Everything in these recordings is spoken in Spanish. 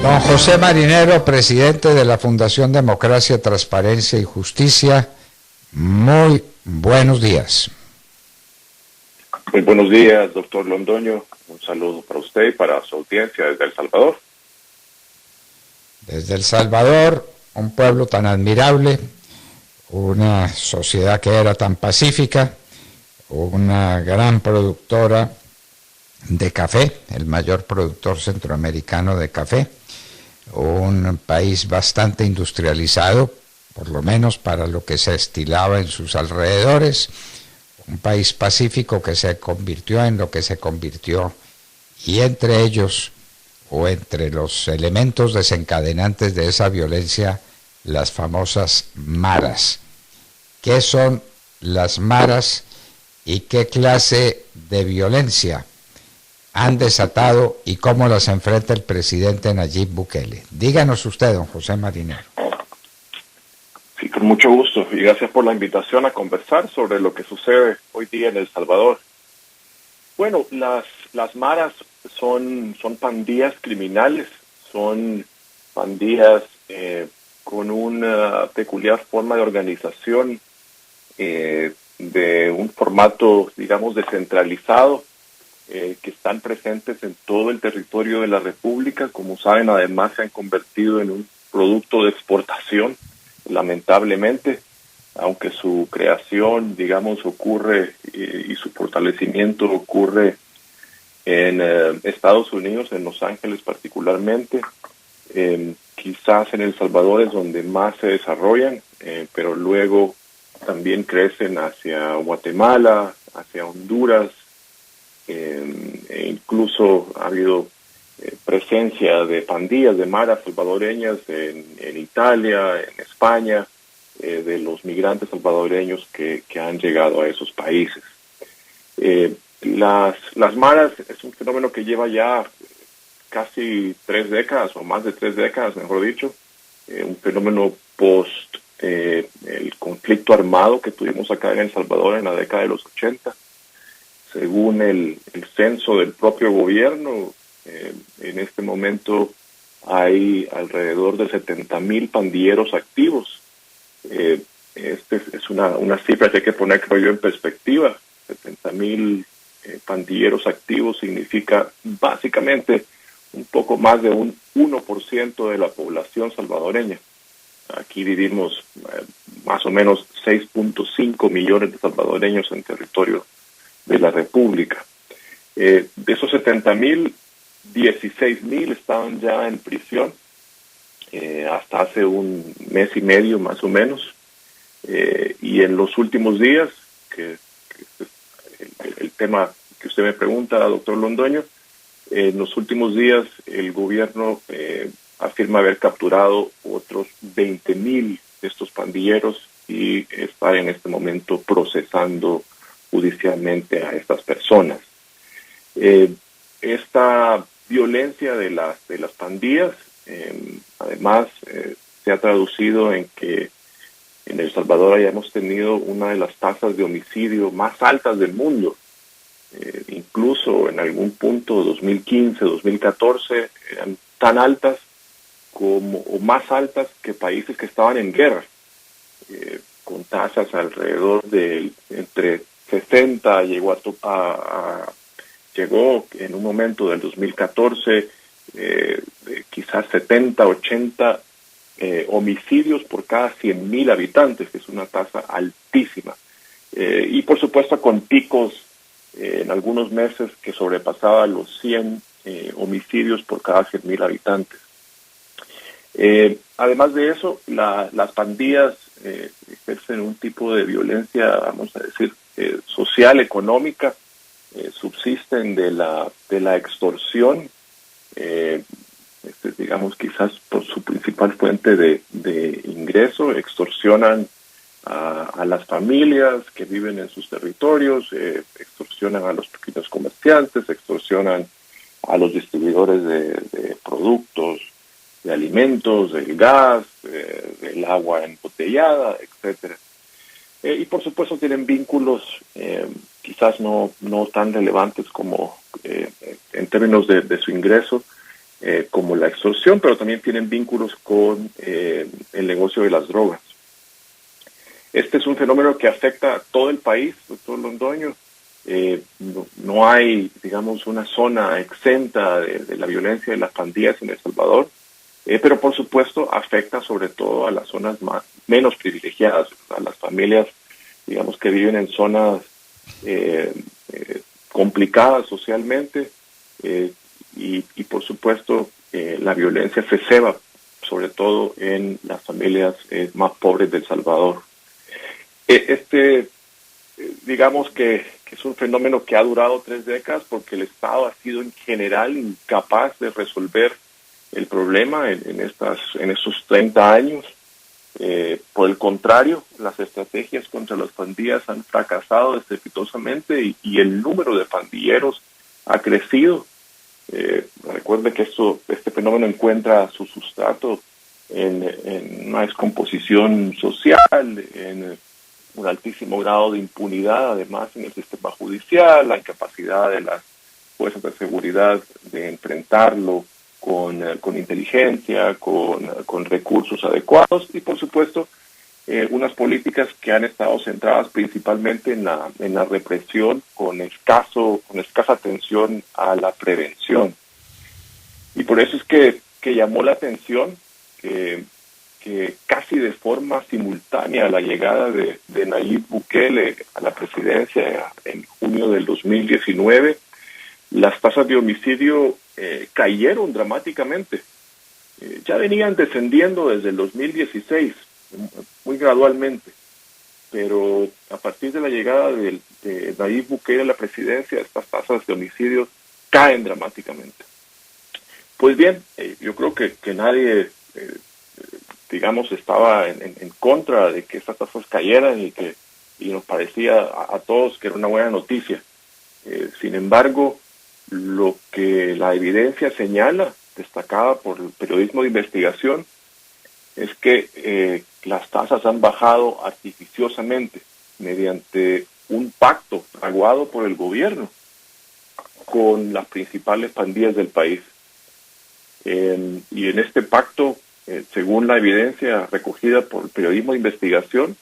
Don José Marinero, presidente de la Fundación Democracia, Transparencia y Justicia, muy buenos días. Muy buenos días, doctor Londoño. Un saludo para usted y para su audiencia desde El Salvador. Desde El Salvador, un pueblo tan admirable, una sociedad que era tan pacífica, una gran productora de café, el mayor productor centroamericano de café, un país bastante industrializado, por lo menos para lo que se estilaba en sus alrededores, un país pacífico que se convirtió en lo que se convirtió, y entre ellos, o entre los elementos desencadenantes de esa violencia, las famosas maras. ¿Qué son las maras y qué clase de violencia han desatado y cómo las enfrenta el presidente Nayib Bukele? Díganos usted, don José Marinero. Sí, con mucho gusto y gracias por la invitación a conversar sobre lo que sucede hoy día en El Salvador. Bueno, las maras son pandillas criminales, son pandillas con una peculiar forma de organización, de un formato, digamos, descentralizado, que están presentes en todo el territorio de la República. Como saben, además se han convertido en un producto de exportación, lamentablemente, aunque su creación, digamos, ocurre y su fortalecimiento ocurre en Estados Unidos, en Los Ángeles particularmente. Quizás en El Salvador es donde más se desarrollan, pero luego también crecen hacia Guatemala, hacia Honduras, e incluso ha habido presencia de pandillas de maras salvadoreñas en Italia, en España, de los migrantes salvadoreños que han llegado a esos países. Las maras es un fenómeno que lleva ya casi 3 décadas, o más de 3 décadas, mejor dicho, un fenómeno post el conflicto armado que tuvimos acá en El Salvador en la década de los 80. Según el censo del propio gobierno, en este momento hay alrededor de 70,000 pandilleros activos. Es una cifra que hay que poner, creo yo, en perspectiva. 70,000 pandilleros activos significa básicamente un poco más de un 1% de la población salvadoreña. Aquí vivimos más o menos 6.5 millones de salvadoreños en territorio de la República. De esos 70,000, 16,000 estaban ya en prisión hasta hace un mes y medio más o menos, y en los últimos días, que el tema que usted me pregunta, doctor Londoño, en los últimos días el gobierno afirma haber capturado otros 20,000 de estos pandilleros y está en este momento procesando judicialmente a estas personas. Esta violencia de las pandillas, además, se ha traducido en que en El Salvador hayamos tenido una de las tasas de homicidio más altas del mundo. Incluso en algún punto, 2015, 2014, eran tan altas como o más altas que países que estaban en guerra, con tasas alrededor de entre 60, llegó en un momento del 2014 quizás 70, 80 homicidios por cada 100,000 habitantes, que es una tasa altísima. Y por supuesto con picos en algunos meses que sobrepasaba los 100 homicidios por cada 100,000 habitantes. Además de eso, las pandillas ejercen un tipo de violencia, vamos a decir, social, económica, subsisten de la extorsión, digamos quizás por su principal fuente de ingreso. Extorsionan a las familias que viven en sus territorios, extorsionan a los pequeños comerciantes, extorsionan a los distribuidores de productos, de alimentos, del gas, del agua embotellada, etcétera. Y por supuesto tienen vínculos quizás no tan relevantes como en términos de su ingreso, como la extorsión, pero también tienen vínculos con el negocio de las drogas. Este es un fenómeno que afecta a todo el país, doctor Londoño. No hay, digamos, una zona exenta de la violencia de las pandillas en El Salvador, pero por supuesto afecta sobre todo a las zonas menos privilegiadas, a las familias, digamos, que viven en zonas complicadas socialmente, y por supuesto la violencia se ceba sobre todo en las familias más pobres de El Salvador. Digamos que es un fenómeno que ha durado 3 décadas porque el Estado ha sido en general incapaz de resolver el problema en estos 30 años. Por el contrario, las estrategias contra las pandillas han fracasado estrepitosamente y el número de pandilleros ha crecido. Recuerde que este fenómeno encuentra su sustrato en una descomposición social, en un altísimo grado de impunidad, además en el sistema judicial, la incapacidad de las fuerzas de seguridad de enfrentarlo con inteligencia, con recursos adecuados y, por supuesto, unas políticas que han estado centradas principalmente en la represión con escasa atención a la prevención. Y por eso es que llamó la atención que casi de forma simultánea a la llegada de Nayib Bukele a la presidencia en junio del 2019, las tasas de homicidio cayeron dramáticamente. Ya venían descendiendo desde el 2016, muy gradualmente, pero a partir de la llegada de Nayib Bukele a la presidencia, estas tasas de homicidio caen dramáticamente. Pues bien, yo creo que nadie, digamos, estaba en contra de que estas tasas cayeran y nos parecía a todos que era una buena noticia. Sin embargo, lo que la evidencia señala, destacada por el periodismo de investigación, es que las tasas han bajado artificiosamente mediante un pacto fraguado por el gobierno con las principales pandillas del país. Y en este pacto, según la evidencia recogida por el periodismo de investigación,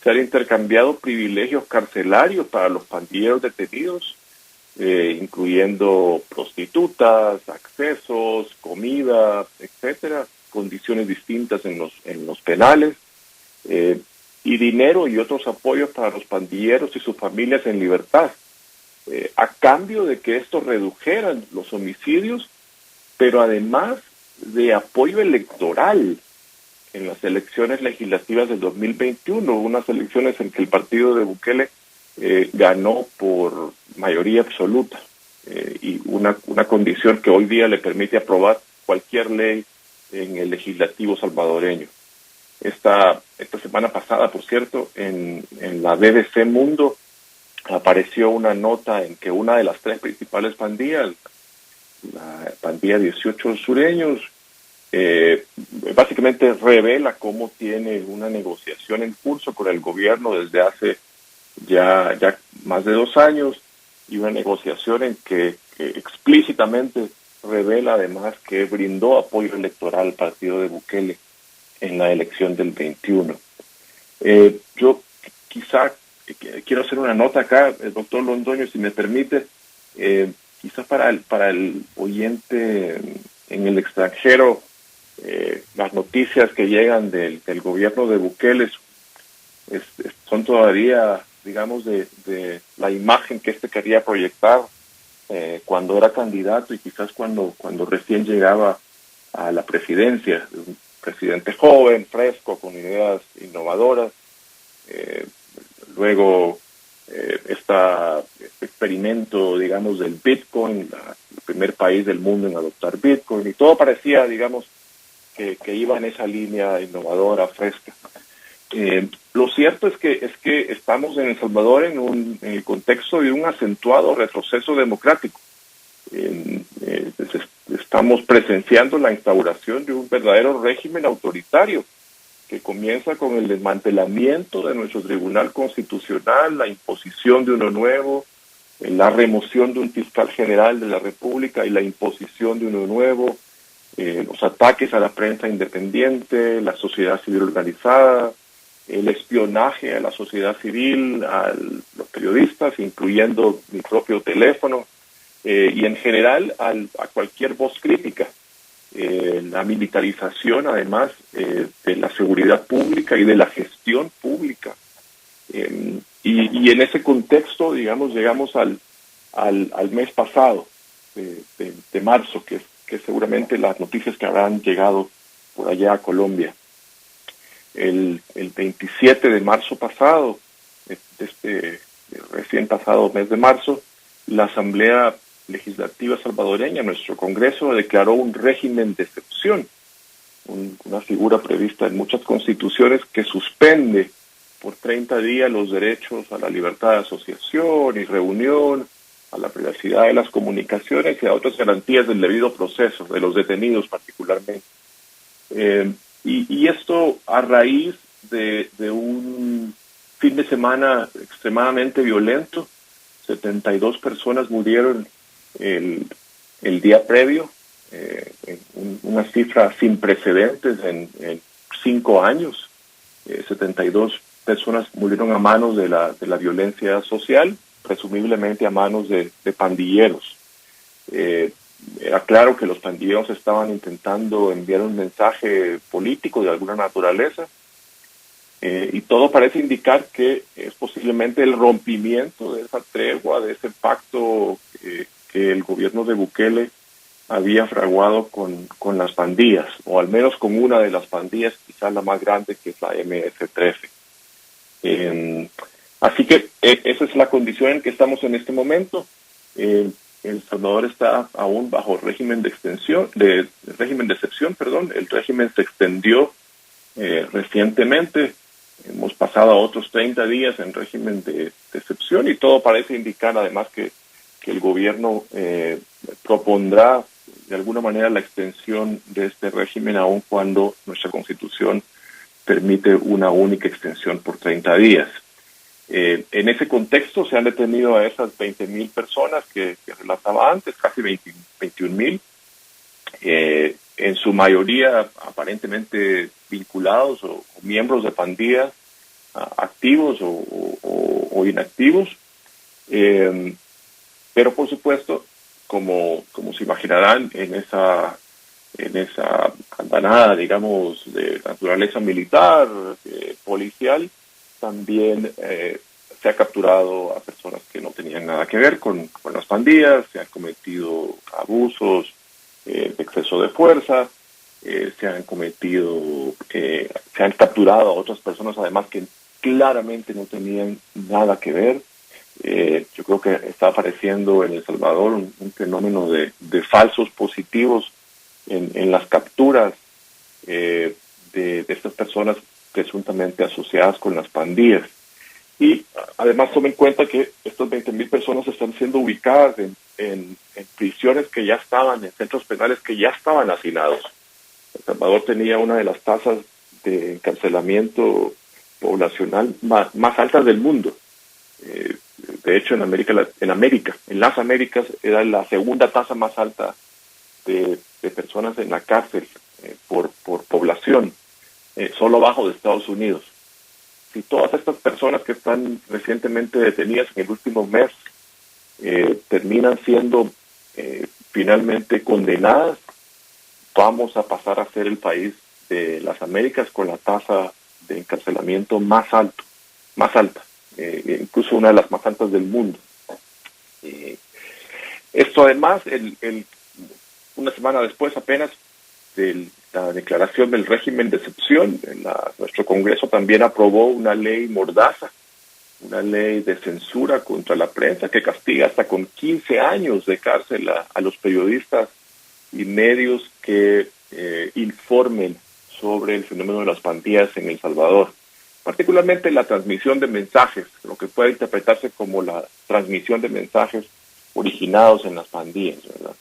se han intercambiado privilegios carcelarios para los pandilleros detenidos, incluyendo prostitutas, accesos, comida, etcétera, condiciones distintas en los penales, y dinero y otros apoyos para los pandilleros y sus familias en libertad, a cambio de que estos redujeran los homicidios, pero además de apoyo electoral en las elecciones legislativas del 2021, unas elecciones en que el partido de Bukele ganó por mayoría absoluta, y una condición que hoy día le permite aprobar cualquier ley en el legislativo salvadoreño. Esta semana pasada, por cierto, en la BBC Mundo apareció una nota en que una de las 3 principales pandillas, la pandilla 18 sureños, básicamente revela cómo tiene una negociación en curso con el gobierno desde hace ya más de 2 años, y una negociación en que explícitamente revela además que brindó apoyo electoral al partido de Bukele en la elección del 21. Yo quizá quiero hacer una nota acá, el doctor Londoño, si me permite, quizás para el oyente en el extranjero, las noticias que llegan del gobierno de Bukele son todavía, digamos, de la imagen que quería proyectar cuando era candidato y quizás cuando recién llegaba a la presidencia. Un presidente joven, fresco, con ideas innovadoras. Luego este experimento, digamos, del Bitcoin, el primer país del mundo en adoptar Bitcoin, y todo parecía, digamos, que iba en esa línea innovadora, fresca. Lo cierto es que estamos en El Salvador en el contexto de un acentuado retroceso democrático. Estamos presenciando la instauración de un verdadero régimen autoritario que comienza con el desmantelamiento de nuestro Tribunal Constitucional, la imposición de uno nuevo, la remoción de un fiscal general de la República y la imposición de uno nuevo, los ataques a la prensa independiente, la sociedad civil organizada, el espionaje a la sociedad civil, a los periodistas, incluyendo mi propio teléfono, y en general a cualquier voz crítica. La militarización, además, de la seguridad pública y de la gestión pública. Y en ese contexto, digamos, llegamos al mes pasado de marzo, que seguramente las noticias que habrán llegado por allá a Colombia. El 27 de marzo pasado, recién pasado mes de marzo, la Asamblea Legislativa salvadoreña, nuestro Congreso, declaró un régimen de excepción, una figura prevista en muchas constituciones que suspende por 30 días los derechos a la libertad de asociación y reunión, a la privacidad de las comunicaciones y a otras garantías del debido proceso, de los detenidos particularmente. Y esto a raíz de un fin de semana extremadamente violento. 72 personas murieron el día previo, una cifra sin precedentes en 5 años. 72 personas murieron a manos de la violencia social, presumiblemente a manos de pandilleros. Era claro que los pandilleros estaban intentando enviar un mensaje político de alguna naturaleza, y todo parece indicar que es posiblemente el rompimiento de esa tregua, de ese pacto que el gobierno de Bukele había fraguado con las pandillas, o al menos con una de las pandillas, quizás la más grande, que es la MS-13. Así que esa es la condición en que estamos en este momento. El Salvador está aún bajo régimen de excepción. El régimen se extendió recientemente. Hemos pasado a otros 30 días en régimen de excepción, y todo parece indicar además que el gobierno propondrá de alguna manera la extensión de este régimen, aun cuando nuestra Constitución permite una única extensión por 30 días. En ese contexto se han detenido a esas 20.000 personas que relataba antes, casi 21.000, en su mayoría aparentemente vinculados o miembros de pandillas, activos o inactivos. Pero por supuesto, como se imaginarán, en esa andanada, digamos, de naturaleza militar, policial, también se ha capturado a personas que no tenían nada que ver con las pandillas, se han cometido abusos de exceso de fuerza, se han capturado a otras personas además que claramente no tenían nada que ver. Yo creo que está apareciendo en El Salvador un fenómeno de falsos positivos en las capturas de estas personas presuntamente asociadas con las pandillas. Y además tomen en cuenta que estas 20.000 personas están siendo ubicadas en prisiones que ya estaban, en centros penales que ya estaban hacinados. El Salvador tenía una de las tasas de encarcelamiento poblacional más altas del mundo. De hecho, en las Américas era la segunda tasa más alta de personas en la cárcel por población, solo abajo de Estados Unidos. Si todas estas personas que están recientemente detenidas en el último mes terminan siendo finalmente condenadas, vamos a pasar a ser el país de las Américas con la tasa de encarcelamiento más alta, incluso una de las más altas del mundo. Esto además, una semana después apenas de la declaración del régimen de excepción, nuestro Congreso también aprobó una ley mordaza, una ley de censura contra la prensa que castiga hasta con 15 años de cárcel a los periodistas y medios que informen sobre el fenómeno de las pandillas en El Salvador, particularmente la transmisión de mensajes, lo que puede interpretarse como la transmisión de mensajes originados en las pandillas, ¿verdad?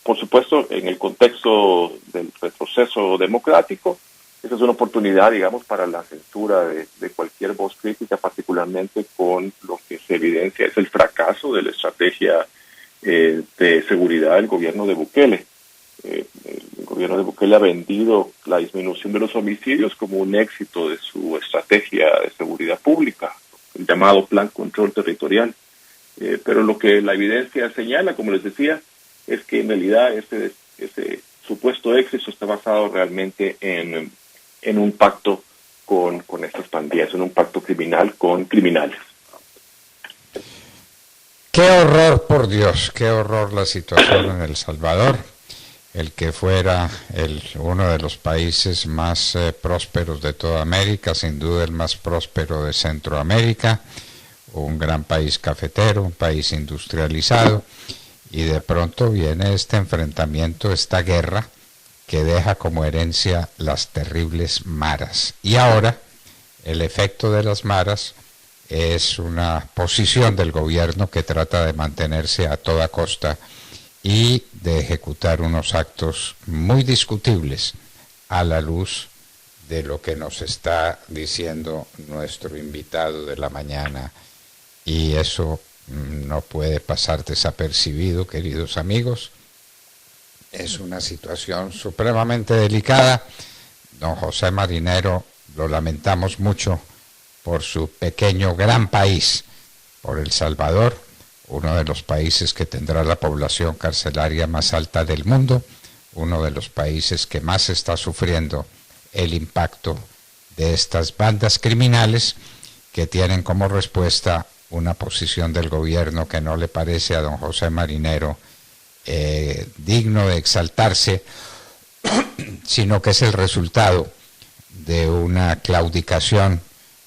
Por supuesto, en el contexto del retroceso democrático, esa es una oportunidad, digamos, para la censura de cualquier voz crítica, particularmente con lo que se evidencia es el fracaso de la estrategia de seguridad del gobierno de Bukele. El gobierno de Bukele ha vendido la disminución de los homicidios como un éxito de su estrategia de seguridad pública, el llamado Plan Control Territorial. Pero lo que la evidencia señala, como les decía, es que en realidad ese supuesto éxito está basado realmente en un pacto con estas pandillas, en un pacto criminal con criminales. Qué horror, por Dios, qué horror la situación en El Salvador, el que fuera uno de los países más prósperos de toda América, sin duda el más próspero de Centroamérica, un gran país cafetero, un país industrializado, y de pronto viene este enfrentamiento, esta guerra, que deja como herencia las terribles maras. Y ahora, el efecto de las maras es una posición del gobierno que trata de mantenerse a toda costa y de ejecutar unos actos muy discutibles a la luz de lo que nos está diciendo nuestro invitado de la mañana. Y eso no puede pasar desapercibido, queridos amigos. Es una situación supremamente delicada. Don José Marinero, lo lamentamos mucho por su pequeño gran país, por El Salvador, uno de los países que tendrá la población carcelaria más alta del mundo, uno de los países que más está sufriendo el impacto de estas bandas criminales que tienen como respuesta una posición del gobierno que no le parece a don José Marinero digno de exaltarse, sino que es el resultado de una claudicación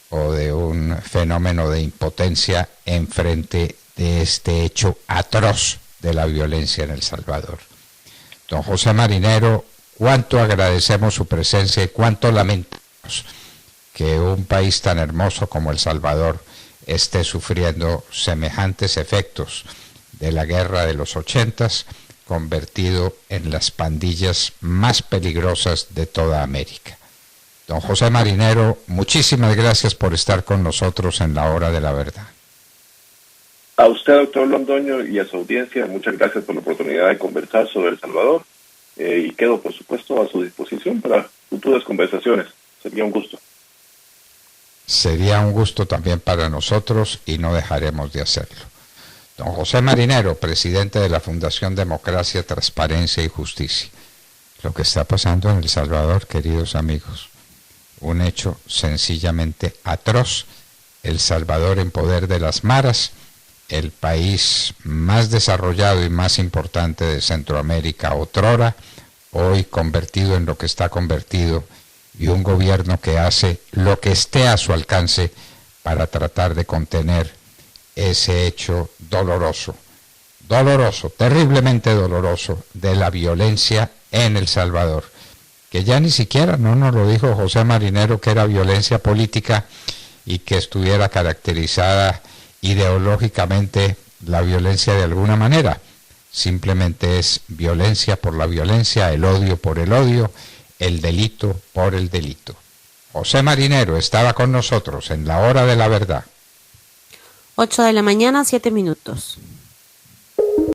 o de un fenómeno de impotencia en frente de este hecho atroz de la violencia en El Salvador. Don José Marinero, cuánto agradecemos su presencia y cuánto lamentamos que un país tan hermoso como El Salvador esté sufriendo semejantes efectos de la guerra de los 80s, convertido en las pandillas más peligrosas de toda América. Don José Marinero, muchísimas gracias por estar con nosotros en la hora de la verdad. A usted, doctor Londoño, y a su audiencia, muchas gracias por la oportunidad de conversar sobre El Salvador, y quedo, por supuesto, a su disposición para futuras conversaciones. Sería un gusto. Sería un gusto también para nosotros y no dejaremos de hacerlo. Don José Marinero, presidente de la Fundación Democracia, Transparencia y Justicia. Lo que está pasando en El Salvador, queridos amigos, un hecho sencillamente atroz. El Salvador en poder de las maras, el país más desarrollado y más importante de Centroamérica otrora, hoy convertido en lo que está convertido, y un gobierno que hace lo que esté a su alcance para tratar de contener ese hecho doloroso, terriblemente doloroso, de la violencia en El Salvador, que ya ni siquiera, no nos lo dijo José Marinero, que era violencia política y que estuviera caracterizada ideológicamente la violencia de alguna manera. Simplemente es violencia por la violencia, el odio por el odio, el delito por el delito. José Marinero estaba con nosotros en la hora de la verdad. 8 de la mañana, 7 minutos.